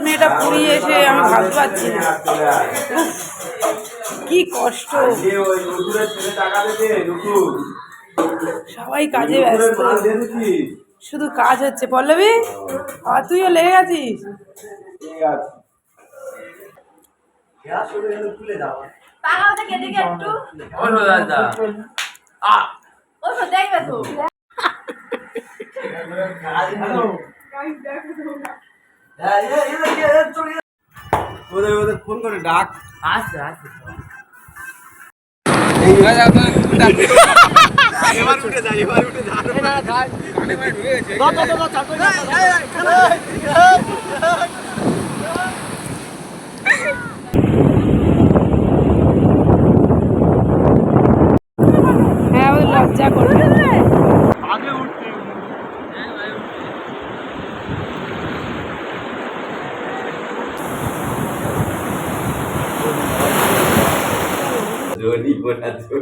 মেয়েটা পুড়িয়ে এসে আমি ভাবতে পারছি না, কি কষ্ট। সবাই কাজে ব্যস্ত, শুধু কাজ হচ্ছে। পল্লবী, আর তুইও লেগে গেছিস। ফোন করে ডাক আসছে আসছে এবার উঠে যা হ্যাঁ, ওই লজ্জা করবে। আগে উঠতে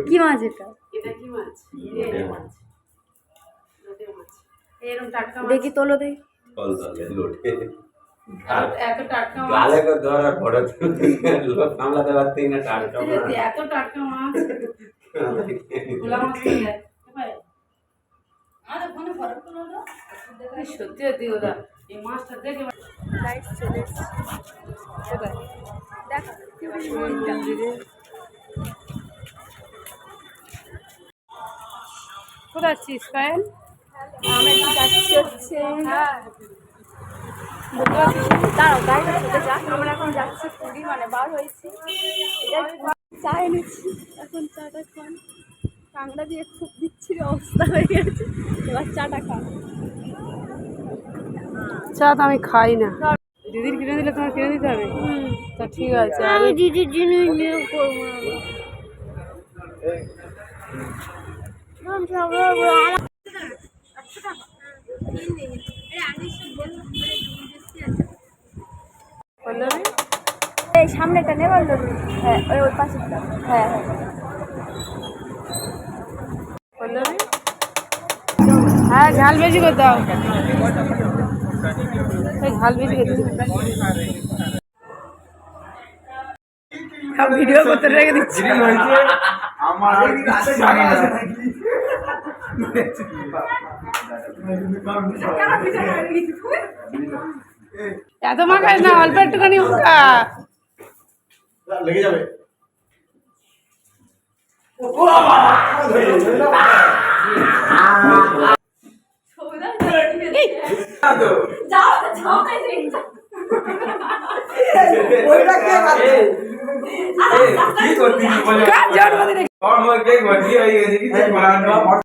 কি মাছ এটা? এটা কি মাছ? এরকম টাটকা মাছ দেখি, তোলো দেখি। এত টাটকা মাছ, গালে করে ধরা ফটো লোক সামলাতে পারতেই না। টাটকা এত টাটকা মাছ। গোলা মাছ খেয়ে সত্যি সত্যি ওরা এই মাছটা দেখে কোথায় আছিস পায়েল? আমরা কি যাচ্ছি হচ্ছে, দাঁড়াও গাড়িটার সাথে যা। আমরা এখন যাচ্ছি পুরী, মানে বার হয়েছি। এটা চা এনেছি, এখন চাটা খান। কাংড়া দিয়ে খুব বিচ্ছিরি অবস্থা হয়ে গেছে, এবার চাটা খান। চা তো আমি খাই না। দিদির কিনে দিলে তোমার কিনে দিতে হবে। তা ঠিক আছে, আমি দিদির জিনিস নিয়ে করবো এই সামনেটা নেবার লোক। হ্যাঁ, ওই পাশেরটা। হ্যাঁ হ্যাঁ পল্লবী, হ্যাঁ ঝাল বেশি করে দাও, ঝাল বেশি করে দাও। ভিডিও করতে রেখে দিচ্ছি। এত মাখাস না, অল্প একটুখানি মাখা। লেগে যাবে। কাজ জন্মদিনে